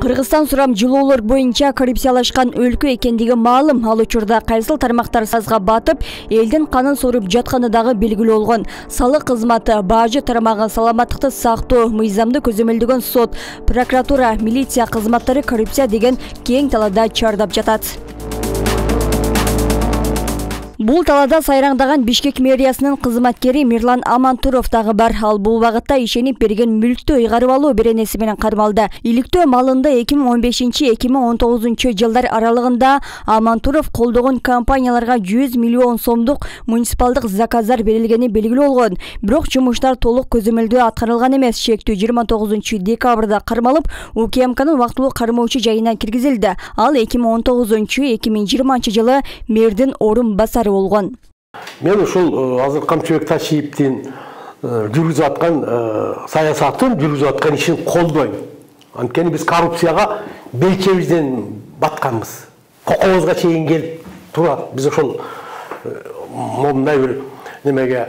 Кыргызстан сурам жылуулар боюнча коррупциялашкан өлкө экендиги маалым. Ал учурда кайсыл тармактар сазга батып, элдин канын соруп жатканы дагы белгилүү болгон. Салык кызматы, бажы тармагы, саламаттыкты сактоо, мыйзамды көзөмөлдөгөн сот, прокуратура, милиция кызматтары коррупция деген кең талаада чардап жатат. Бул талаада сайраңдаган Бишкек мэриясынын кызматкери Мирлан Амантуров дагы бар. Ал бул багытта ишенип берген мүлктү ыйгарып алуу беренеси менен кармалды. Иликтөө малында 2015-2019 жылдар аралыгында Амантуров колдогон компанияларга 100 миллион сомдук муниципалдык заказдар берилгени белгилүү болгон. Бирок жумуштар толук көзөмөлдөө аткарылган эмес. Шектүү 29 декабрда кармалып, УКМКнын убактылуу кармоочу жайына киргизилди. Ал 2019-2020 жылы мэрдин орун басары болгон. Мен ушул азыр Камчыбек Ташиевдин жүргүзүп аткан саясатын, жүргүзүп аткан ишин колдойм. Анткени биз коррупцияга белчебизден батканбыз. Кокобузга чейин келип турат. Биз ошол момундай бир немеге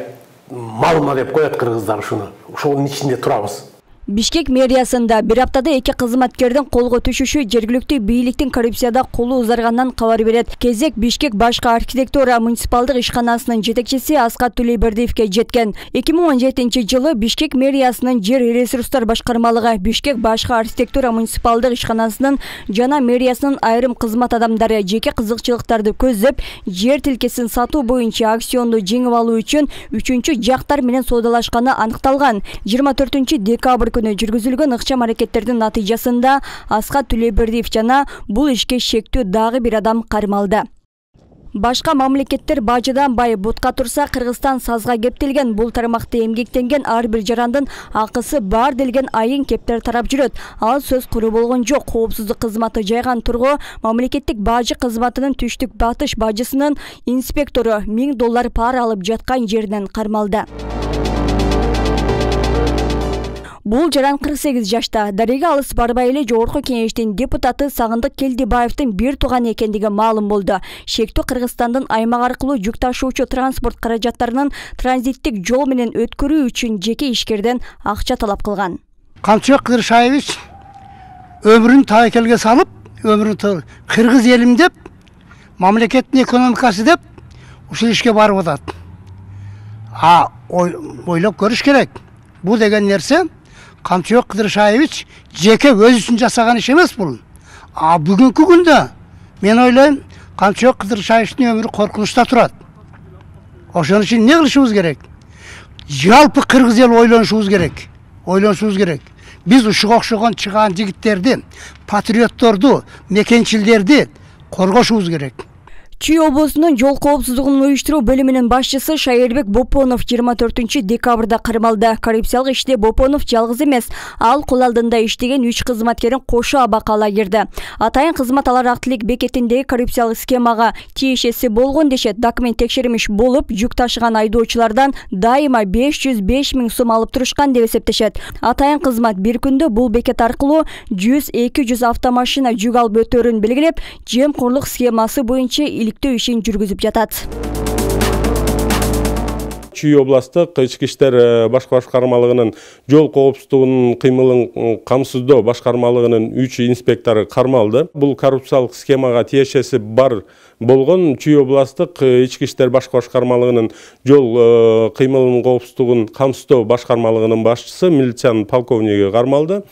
малма деп коет кыргыздар ушуну. Ошонун ичинде турабыз. Бишкек мэриясында бир аптада 2 кызматкердин колго түшүшү жергиликтүү бийликтин коррупцияда колу узаргандан кабар берет. Кезек Бишкек башкы архитектура муниципалдык ишканасынын жетекчиси Аскат Тулейбердиевке жеткен. 2017 жылы Бишкек мэриясынын жер ресурстар башкармалыгы, Бишкек башкы архитектура муниципалдык ишканасынын жана мэриясынын айрым кызмат адамдары жеке кызыкчылыктарды көздөп, жер тилкесин сатуу боюнча акционду жеңип алуу үчүн үчүнчү жактар менен соодалашканы аныкталган. 24 декабрь күнү жүргүзүлгөн ыкчам аракеттердин натыйжасында Аскат Тулейбердиев жана бул ишке шектүү дагы бир адам кармалды. Башка мамлекеттер бажыдан бай бутка турса, Кыргызстан сазга кептелген. Бул тармакта эмгектенген ар бир жарандын акысы бар делген айын кептер тарап жүрөт. Ал сөз куру болгон жок. Коопсуздук кызматы жайган тургу мамлекеттик бажы кызматынын түштүк батыш бажысынын инспектору $1000 пара алып жаткан жеринен кармалды. Бул жаран 48 жашта. Дареге алыс барбай эле Жогорку Кеңештин депутаты Сагындык Келдибаевдин бир тууганы экендиги маалым болду. Шектүү Кыргызстандын аймак аркылуу жүк ташуучу транспорт каражаттарынын транзиттик жол менен өткөрүү үчүн жеке ишкерден акча талап кылган. Камчыбек Кыдыршаевич өмүрүн таакелге салып, өмүрүн Кыргыз элим деп, мамлекеттин экономикасы деп ушул ишке барып атат. Ойлоп көрүш керек. Бул деген нерсе Камчыбек Кыдыршаевич жеке өз үчүн жасаган иш эмес бул. Бүгүнкү күндө мен ойлойм, Камчыбек Кыдыршаевичтин өмүрү коркунучта турат. Ошон үчүн эмне кылышыбыз керек? Жалпы кыргыз эл ойлонушубуз керек. Биз ушуга окшогон чыган жигиттерди, патриотторду, мекенчилдерди коргошубуз керек. Чүй облусунун жол коопсуздугун уюштуруу бөлүмүнүн башчысы Шайырбек Бопонов 24 декабрда кармалды. Коррупциялык иште Бопонов жалгыз эмес. Ал кол алдында иштеген 3 кызматкерин кошо абакка ала кирди. Атайын кызмат алар актылык бекетиндеги коррупциялык схемага тиешеси болгон дешет. Документ текшерилмиш болуп, жүк ташыган айдоочулардан дайыма 505 000 сом алып турушкан деп эсептешет. Атайын кызмат бир күндө бул бекет аркылуу 100-200 автомашина жүк алып өтөрүн белгилеп, жемкорлук схемасы боюнча иликтөө ишин жүргүзүп жатат. Чүй областык ички иштер башкы башкармалыгынын жол коопсуздугунун кыймылын камсыздоо башкармалыгынын 3 инспектору кармалды. Бул коррупциялык схемага тиешеси бар болгон Чүй областык ички иштер башкы башкармалыгынын жол кыймылынын коопсуздугун камсыздоо башкармалыгынын башчысы милициянын полковниги кармалды.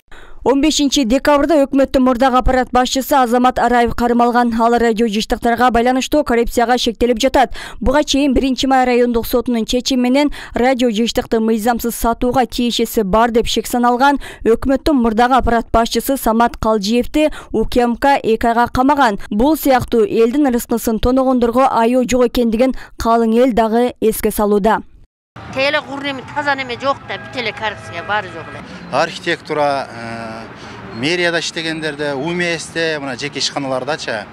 15 декабрда өкмөттүн мурдагы аппарат башчысы Азамат Араев кармалган. Ал радио жыштыктарга байланыштуу коррупцияга шектелип жатат. Буга чейин 1-май райондук сотунун чечими менен радио жыштыкты мыйзамсыз сатууга тиешеси бар деп шек саналган. Өкмөттүн мурдагы аппарат башчысы Самат Калжиевди УКМК 2 айга камаган. Бул сыяктуу элдин рызкысын тоногондорго айоо жок экендигин калың эл дагы эске салууда. Теле курнеме таза неме жок да, бүтеле коррупция бары жок эле. Архитектура, мэрияда иштегендерде, УМСте, мына жеке ишканалардачы.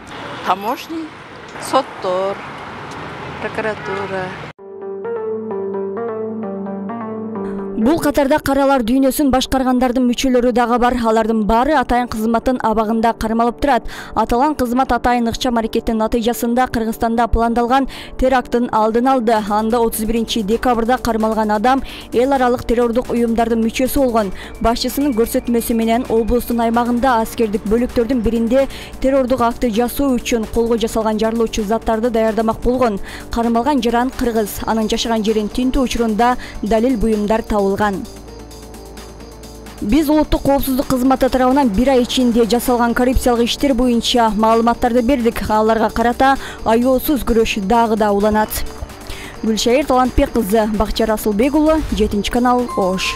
Таможня, соттор, прокуратура. Бул катарда каралар дүйнөсүн башкаргандардын мүчөлөрү дагы бар. Алардын баары атайын кызматтын абагында кармалып турат. Аталган кызмат атайын ыкчам аракеттин натыйжасында Кыргызстанда пландалган теракттын алдын алды. Анда 31 декабрда кармалган адам эл аралык террордук уюмдардын мүчөсү болгон. Башчысынын көрсөтмөсү менен облустун аймагында аскердик бөлүктөрдүн биринде террордук акты жасоо үчүн колго жасалган жарылуучу заттарды даярдамак болгон. Кармалган жаран кыргыз. Анын жашаган жерин тинтүү учурунда далил буюмдар табылган. Биз улуттук коопсуздук кызматы тарабынан 1 ай ичинде жасалган коррупциялык иштер боюнча маалыматтарды бердик. Аларга карата аеосуз күрөш дагы да уланат. Гүлшайыр Талантбек кызы, Бакча Расылбек уулу, 7 канал, Ош.